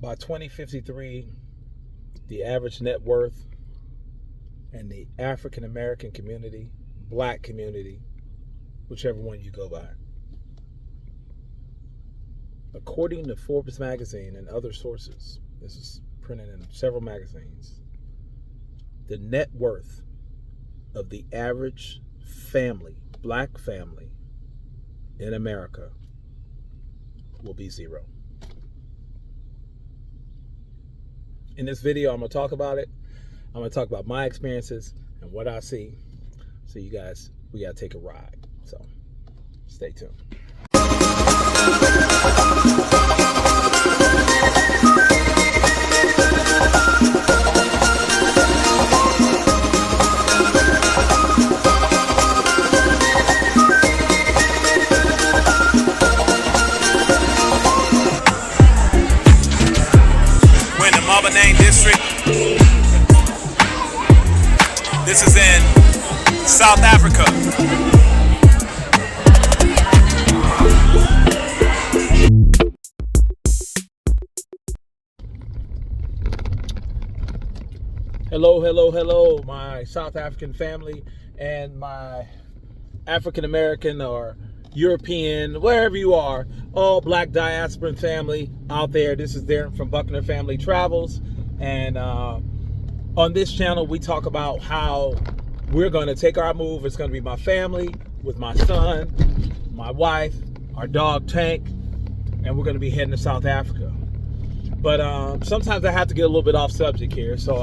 By 2053, the average net worth in the African American community, black community, whichever one you go by, according to Forbes magazine and other sources, this is printed in several magazines, the net worth of the average family, black family in America will be zero. In this video, I'm going to talk about it. I'm going to talk about my experiences and what I see. So you guys, we got to take a ride. So stay tuned. District. This is in South Africa. Hello, my South African family and my African American or European, wherever you are, all black diasporan family out there. This is Darren from Buckner Family Travels. And on this channel, we talk about how we're going to take our move. It's going to be my family with my son, my wife, our dog Tank, and we're going to be heading to South Africa. But sometimes I have to get a little bit off subject here. So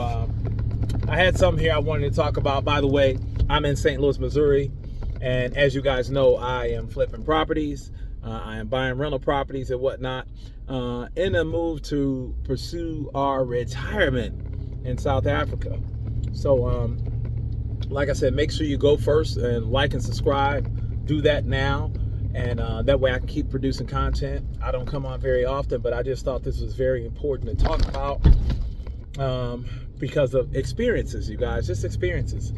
I had something here I wanted to talk about. By the way, I'm in St. Louis, Missouri. And as you guys know, I am flipping properties. I am buying rental properties and whatnot in a move to pursue our retirement in South Africa. So, like I said, make sure you go first and like and subscribe. Do that now. And that way I can keep producing content. I don't come on very often, but I just thought this was very important to talk about because of experiences, you guys, just experiences.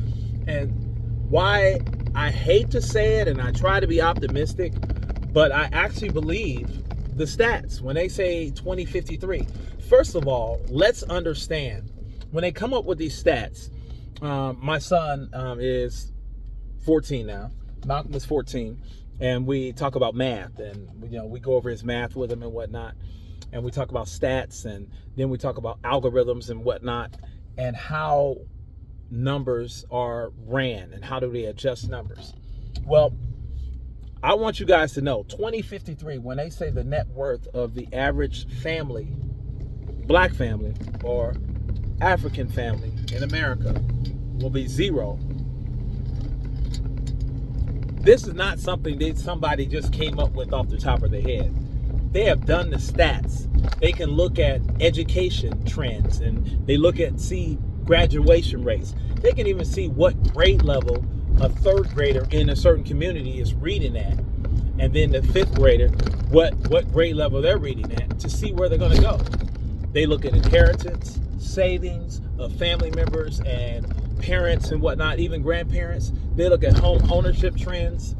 And why I hate to say it, and I try to be optimistic, but I actually believe the stats when they say 2053. First of all, let's understand when they come up with these stats. My son is 14 now. Malcolm is 14, and we talk about math, and we go over his math with him and whatnot, and we talk about stats, and then we talk about algorithms and whatnot, and how numbers are ran and how do they adjust numbers. Well, I want you guys to know 2053, when they say the net worth of the average family, black family or African family in America will be zero. This is not something that somebody just came up with off the top of their head. They have done the stats. They can look at education trends, and they see graduation rates. They can even see what grade level a third grader in a certain community is reading at, and then the fifth grader, what grade level they're reading at, to see where they're going to go. They look at inheritance, savings of family members and parents and whatnot, even grandparents. They look at home ownership trends,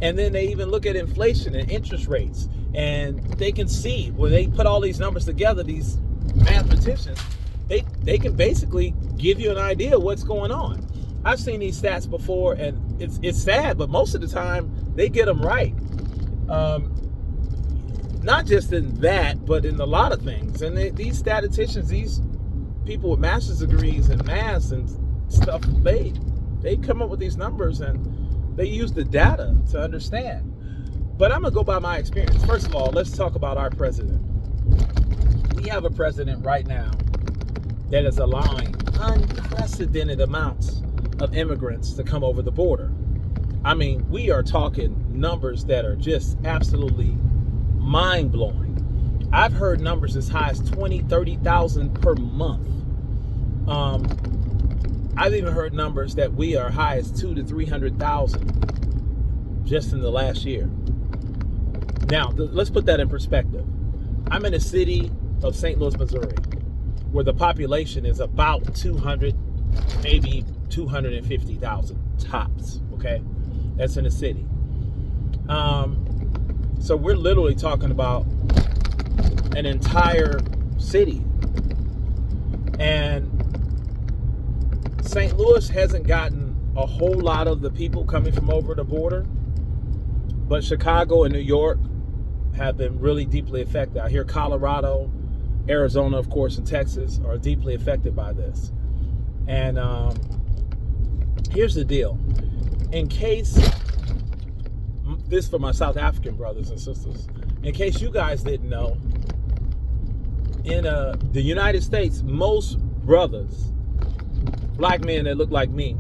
and then they even look at inflation and interest rates. And they can see when they put all these numbers together, these mathematicians, they can basically give you an idea of what's going on. I've seen these stats before, and it's sad, but most of the time they get them right. Not just in that, but in a lot of things. And these statisticians, these people with master's degrees in math and stuff, they come up with these numbers and they use the data to understand. But I'm gonna go by my experience. First of all, let's talk about our president. We have a president right now that is allowing unprecedented amounts of immigrants to come over the border. I mean, we are talking numbers that are just absolutely mind-blowing. I've heard numbers as high as 20, 30,000 per month. I've even heard numbers that we are high as 200,000 to 300,000 just in the last year. Now, let's put that in perspective. I'm in the city of St. Louis, Missouri, where the population is about 200, maybe 250,000 tops, okay? That's in the city. So we're literally talking about an entire city. And St. Louis hasn't gotten a whole lot of the people coming from over the border, but Chicago and New York have been really deeply affected. I hear Colorado, Arizona, of course, and Texas are deeply affected by this. And here's the deal. In case, this for my South African brothers and sisters, in case you guys didn't know, in the United States, most brothers, black men that look like me,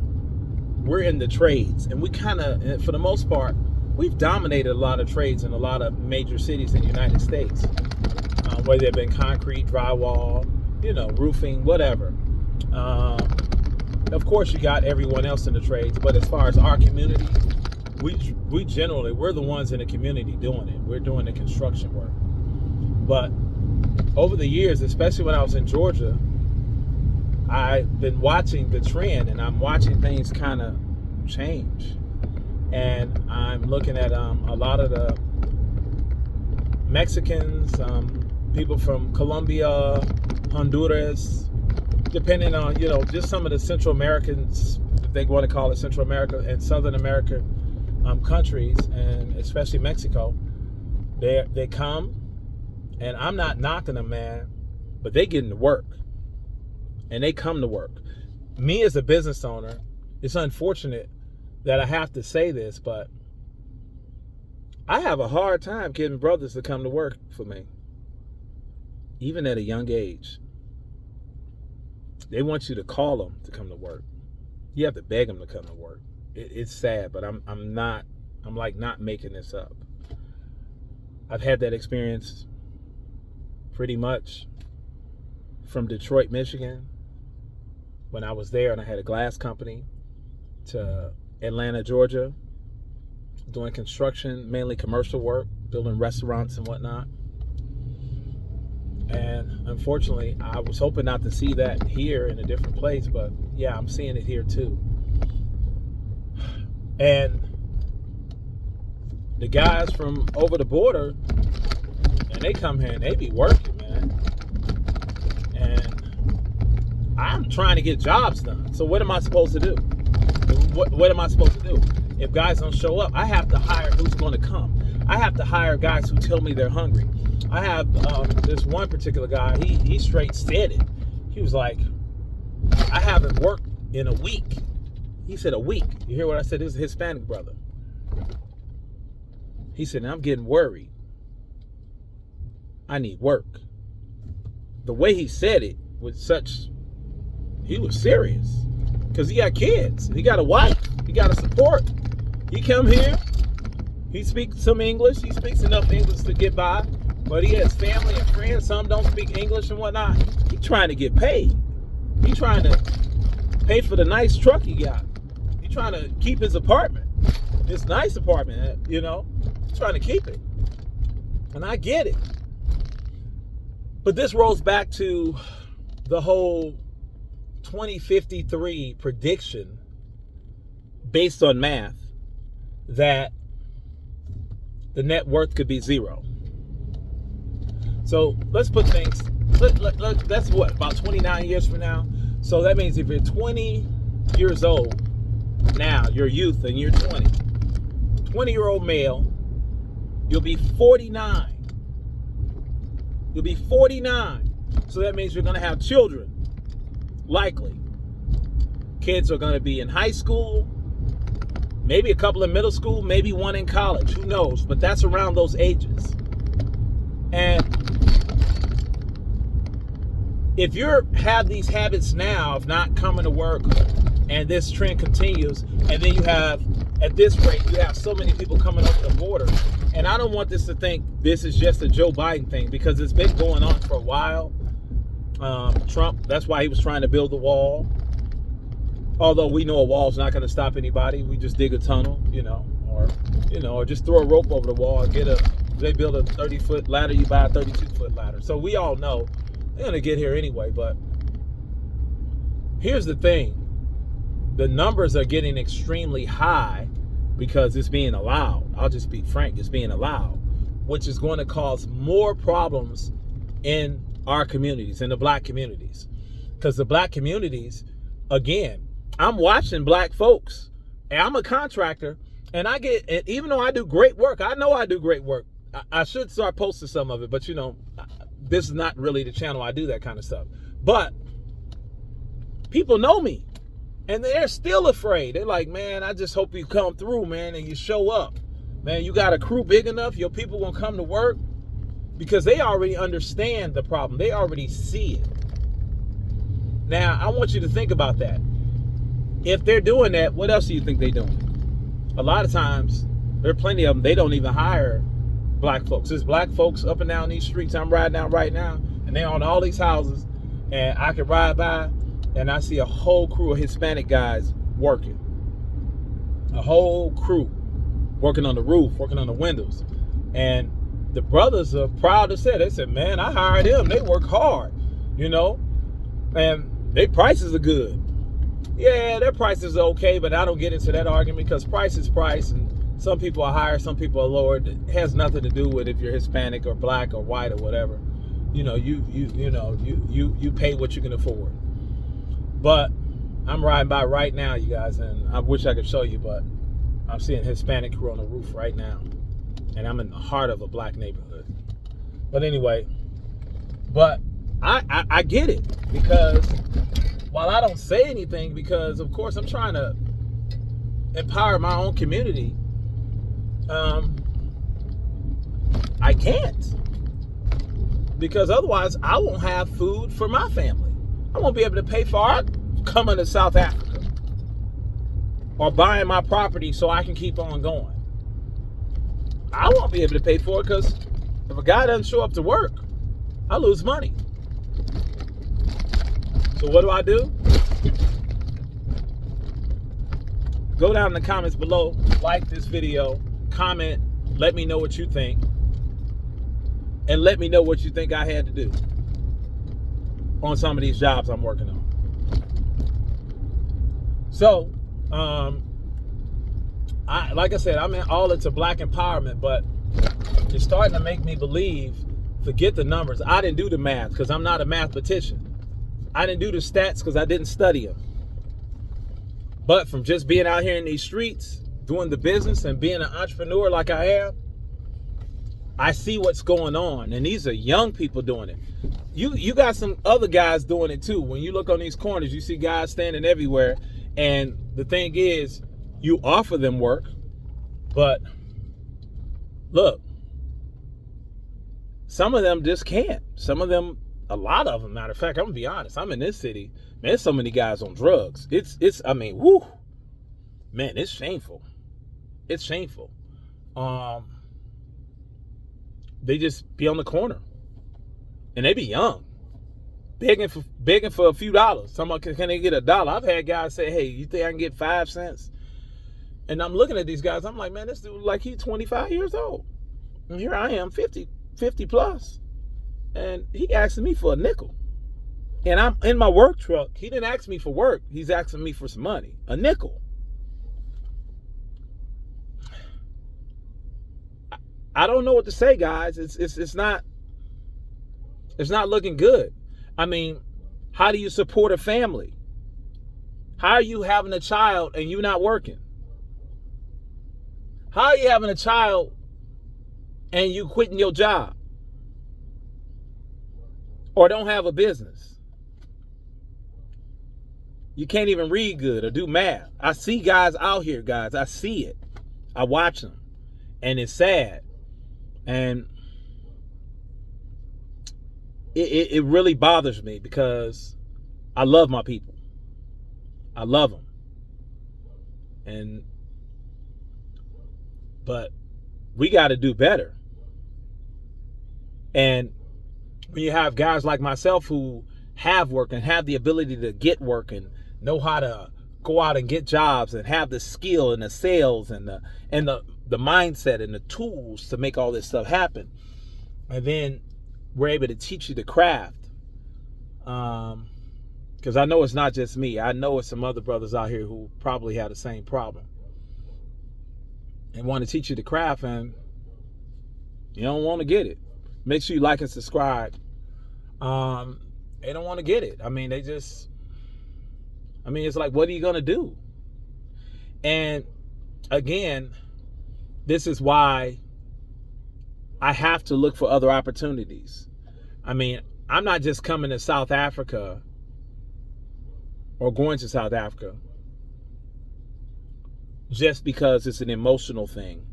we're in the trades. And we kind of, for the most part, we've dominated a lot of trades in a lot of major cities in the United States. Whether they've been concrete, drywall, roofing, whatever. Of course, you got everyone else in the trades, but as far as our community, we generally, we're the ones in the community doing it. We're doing the construction work. But over the years, especially when I was in Georgia, I've been watching the trend, and I'm watching things kind of change. And I'm looking at a lot of the Mexicans, people from Colombia, Honduras, depending on, just some of the Central Americans, if they want to call it Central America, and Southern American countries, and especially Mexico. They come, and I'm not knocking them, man, but they get into work, and they come to work. Me as a business owner, it's unfortunate that I have to say this, but I have a hard time getting brothers to come to work for me, even at a young age. They want you to call them to come to work. You have to beg them to come to work. It's sad, but I'm not making this up. I've had that experience pretty much from Detroit, Michigan, when I was there and I had a glass company, to Atlanta, Georgia, doing construction, mainly commercial work, building restaurants and whatnot. And unfortunately, I was hoping not to see that here in a different place, but yeah, I'm seeing it here too. And the guys from over the border, and they come here and they be working, man. And I'm trying to get jobs done. So what am I supposed to do? What am I supposed to do? If guys don't show up, I have to hire who's going to come. I have to hire guys who tell me they're hungry. I have this one particular guy, he straight said it. He was like, I haven't worked in a week. He said a week. You hear what I said? This is a Hispanic brother. He said, I'm getting worried. I need work. The way he said it was he was serious. Because he got kids. He got a wife. He got a support. He come here. He speaks some English. He speaks enough English to get by. But he has family and friends. Some don't speak English and whatnot. He trying to get paid. He trying to pay for the nice truck he got. He trying to keep his apartment. This nice apartment, He's trying to keep it. And I get it. But this rolls back to the whole 2053 prediction based on math that the net worth could be zero. So let's put things, that's what, about 29 years from now? So that means if you're 20 years old now, you're youth and you're 20-year-old male, you'll be 49. You'll be 49. So that means you're going to have children, likely. Kids are going to be in high school, maybe a couple in middle school, maybe one in college, who knows? But that's around those ages. And if you have these habits now of not coming to work, and this trend continues, and then you have, at this rate, you have so many people coming over the border. And I don't want this to think this is just a Joe Biden thing, because it's been going on for a while. Trump, that's why he was trying to build the wall. Although we know a wall's not going to stop anybody. We just dig a tunnel, or just throw a rope over the wall and they build a 30-foot ladder, you buy a 32-foot ladder. So we all know they're going to get here anyway. But here's the thing. The numbers are getting extremely high because it's being allowed. I'll just be frank. It's being allowed, which is going to cause more problems in our communities and the black communities. Because the black communities, again, I'm watching black folks, and I'm a contractor, and even though I do great work, I know I do great work. I should start posting some of it, but this is not really the channel I do that kind of stuff. But people know me, and they're still afraid. They're like, man, I just hope you come through, man, and you show up. Man, you got a crew big enough, your people won't come to work, because they already understand the problem. They already see it. Now, I want you to think about that. If they're doing that, what else do you think they're doing? A lot of times, there are plenty of them, they don't even hire black folks. There's black folks up and down these streets I'm riding down right now, and they're on all these houses, and I can ride by, and I see a whole crew of Hispanic guys working. A whole crew working on the roof, working on the windows. And the brothers are proud to say, they said, man, I hired them. They work hard, and their prices are good. Yeah, their prices are okay, but I don't get into that argument, because price is price, and some people are higher, some people are lower. It has nothing to do with if you're Hispanic or black or white or whatever. You pay what you can afford. But I'm riding by right now, you guys, and I wish I could show you, but I'm seeing Hispanic crew on the roof right now, and I'm in the heart of a black neighborhood. But anyway, I get it, because while I don't say anything, because of course I'm trying to empower my own community, I can't, because otherwise I won't have food for my family. I won't be able to pay for our coming to South Africa or buying my property so I can keep on going. I won't be able to pay for it, because if a guy doesn't show up to work, I lose money. So what do? Go down in the comments below, like this video, comment, let me know what you think, and let me know what you think I had to do on some of these jobs I'm working on. So, like I said, I'm all into black empowerment, but it's starting to make me believe, forget the numbers. I didn't do the math, because I'm not a mathematician. I didn't do the stats because I didn't study them. But from just being out here in these streets, doing the business and being an entrepreneur like I am, I see what's going on. And these are young people doing it. You got some other guys doing it too. When you look on these corners, you see guys standing everywhere. And the thing is, you offer them work, but look, some of them just can't. Some of them, a lot of them, matter of fact, I'm gonna be honest, I'm in this city, man, there's so many guys on drugs. I mean, whoo, man, it's shameful. It's shameful. They just be on the corner, and they be young, begging for a few dollars. Someone, can they get $1? I've had guys say, hey, you think I can get 5 cents? And I'm looking at these guys, I'm like, man, this dude, like, he's 25 years old. And here I am, 50 plus. And he asking me for a nickel. And I'm in my work truck. He didn't ask me for work. He's asking me for some money. A nickel. I don't know what to say, guys. It's not looking good. I mean, how do you support a family? How are you having a child and you not working? How are you having a child and you quitting your job? Or don't have a business? You can't even read good or do math. I see guys out here, guys. I see it. I watch them. And it's sad. And it really bothers me, because I love my people. I love them. But we got to do better. And when you have guys like myself who have work and have the ability to get work and know how to go out and get jobs and have the skill and the sales and the mindset and the tools to make all this stuff happen, and then we're able to teach you the craft, because I know it's not just me. I know it's some other brothers out here who probably have the same problem and want to teach you the craft, and you don't want to get it. Make sure you like and subscribe. They don't want to get it. I mean, it's like, what are you going to do? And again, this is why I have to look for other opportunities. I mean, I'm not just coming to South Africa or going to South Africa just because it's an emotional thing.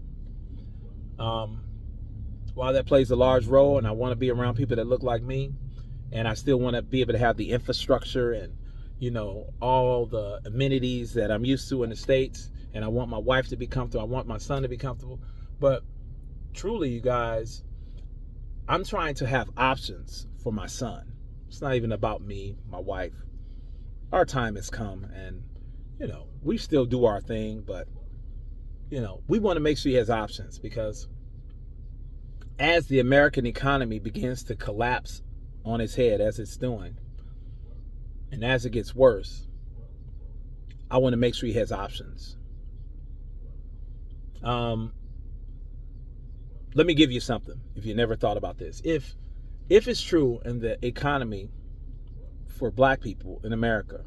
While that plays a large role, and I want to be around people that look like me, and I still want to be able to have the infrastructure and, all the amenities that I'm used to in the States, and I want my wife to be comfortable, I want my son to be comfortable. But truly, you guys, I'm trying to have options for my son. It's not even about me, my wife. Our time has come, and we still do our thing, but we want to make sure he has options, because as the American economy begins to collapse on its head, as it's doing, and as it gets worse, I want to make sure he has options. Let me give you something, if you never thought about this. If it's true in the economy for black people in America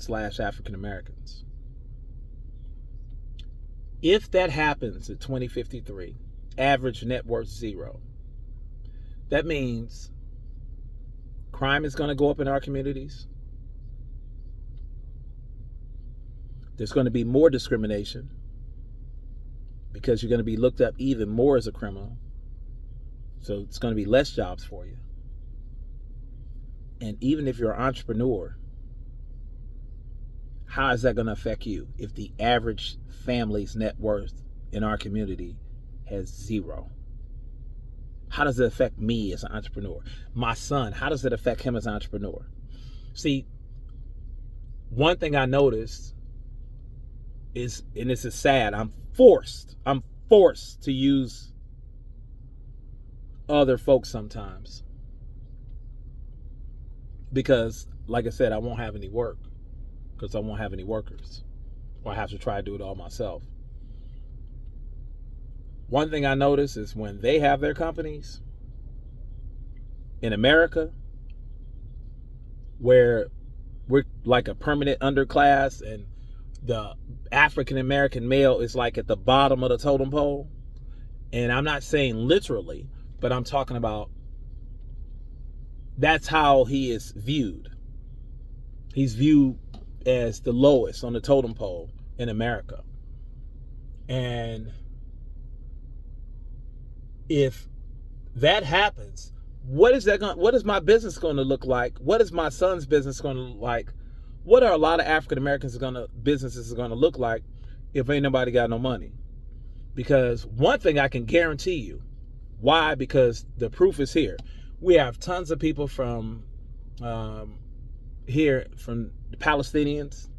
/ African Americans, if that happens at 2053, average net worth 0, that means crime is going to go up in our communities. There's going to be more discrimination, because you're going to be looked up even more as a criminal. So it's going to be less jobs for you. And even if you're an entrepreneur, how is that going to affect you if the average family's net worth in our community has 0? How does it affect me as an entrepreneur? My son, how does it affect him as an entrepreneur? See, one thing I noticed is, and this is sad, I'm forced to use other folks sometimes, because, like I said, I won't have any work, because I won't have any workers, or I have to try to do it all myself. One thing I notice is when they have their companies in America, where we're like a permanent underclass, and the African American male is like at the bottom of the totem pole. And I'm not saying literally, but I'm talking about that's how he is viewed. He's viewed as the lowest on the totem pole in America. And if that happens, what is my business going to look like? What is my son's business going to look like? What are a lot of African Americans businesses going to look like if ain't nobody got no money? Because one thing I can guarantee you, why? Because the proof is here. We have tons of people from here, from the Palestinians.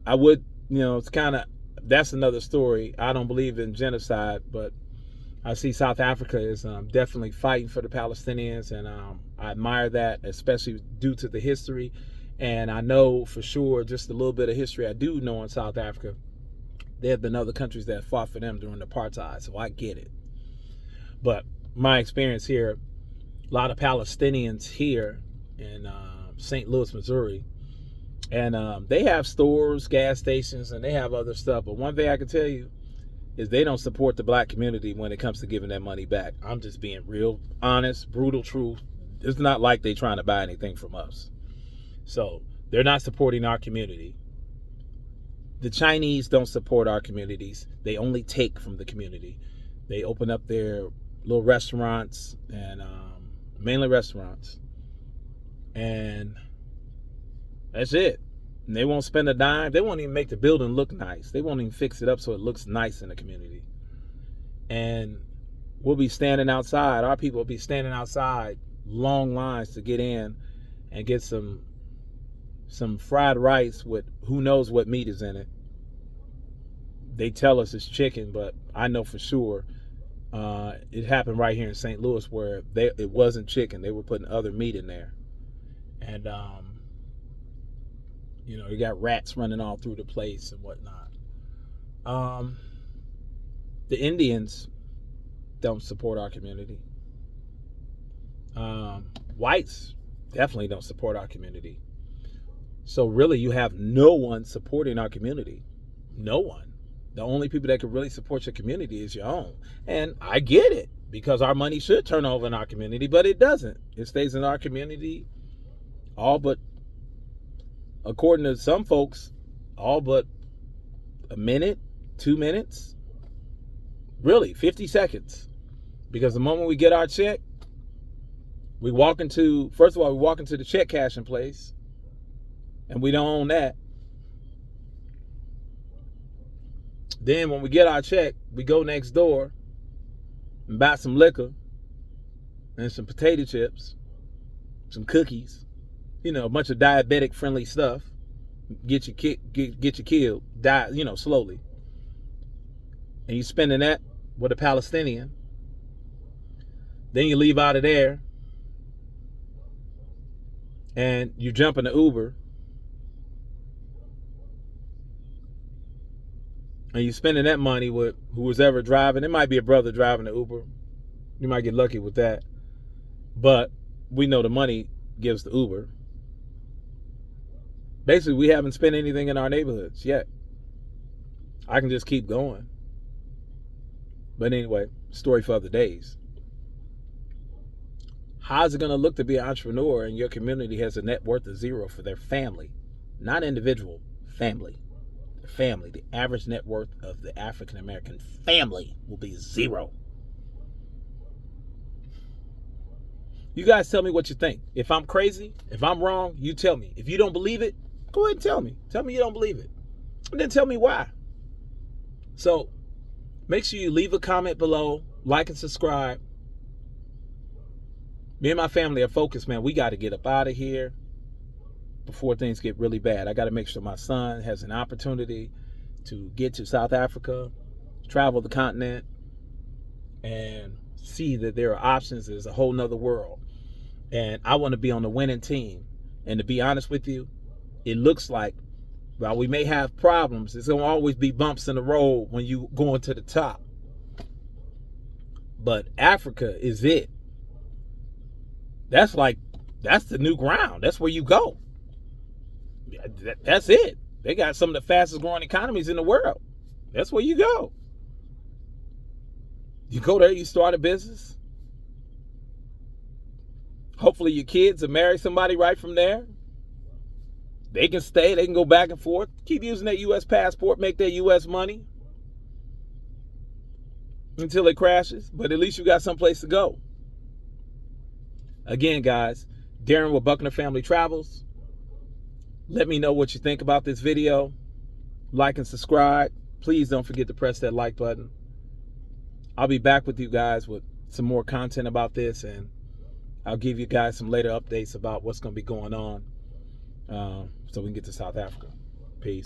I would, that's another story. I don't believe in genocide, but I see South Africa is definitely fighting for the Palestinians, and I admire that, especially due to the history. And I know for sure, just a little bit of history I do know in South Africa, there have been other countries that fought for them during apartheid, so I get it. But my experience here, a lot of Palestinians here in St. Louis, Missouri, and they have stores, gas stations, and they have other stuff. But one thing I can tell you is they don't support the black community when it comes to giving that money back. I'm just being real honest, brutal truth. It's not like they're trying to buy anything from us. So they're not supporting our community. The Chinese don't support our communities. They only take from the community. They open up their little restaurants, and mainly restaurants. And that's it. And they won't spend a dime. They won't even make the building look nice. They won't even fix it up so it looks nice in the community. And we'll be standing outside. Our people will be standing outside, long lines to get in and get some fried rice with who knows what meat is in it. They tell us it's chicken, but I know for sure it happened right here in St. Louis where it wasn't chicken. They were putting other meat in there. And you got rats running all through the place and whatnot. The Indians don't support our community. Whites definitely don't support our community. So really, you have no one supporting our community. No one. The only people that can really support your community is your own. And I get it, because our money should turn over in our community, but it doesn't. It stays in our community all but, according to some folks, all but a minute, 2 minutes, really 50 seconds. Because the moment we get our check, we walk into the check cashing place, and we don't own that. Then when we get our check, we go next door and buy some liquor and some potato chips, some cookies, a bunch of diabetic friendly stuff. Get you killed, die, slowly. And you spending that with a Palestinian. Then you leave out of there and you jump in the Uber and you spending that money with who was ever driving. It might be a brother driving the Uber. You might get lucky with that. But we know the money gives the Uber. Basically, we haven't spent anything in our neighborhoods yet. I can just keep going. But anyway, story for other days. How's it going to look to be an entrepreneur and your community has a net worth of zero for their family? Not individual, family. The family, the average net worth of the African American family will be zero. You guys tell me what you think. If I'm crazy, if I'm wrong, you tell me. If you don't believe it, go ahead and tell me. Tell me you don't believe it. And then tell me why. So make sure you leave a comment below, like and subscribe. Me and my family are focused, man. We got to get up out of here before things get really bad. I got to make sure my son has an opportunity to get to South Africa, travel the continent, and see that there are options. There's a whole nother world. And I want to be on the winning team. And to be honest with you, it looks like, while we may have problems, there's going to always be bumps in the road when you go into the top. But Africa is it. That's the new ground. That's where you go. That's it. They got some of the fastest growing economies in the world. That's where you go. You go there, you start a business. Hopefully your kids will marry somebody right from there. They can stay, they can go back and forth. Keep using their U.S. passport, make their U.S. money until it crashes. But at least you got someplace to go. Again, guys, Darren with Buckner Family Travels. Let me know what you think about this video. Like and subscribe. Please don't forget to press that like button. I'll be back with you guys with some more content about this, and I'll give you guys some later updates about what's going to be going on so we can get to South Africa. Peace.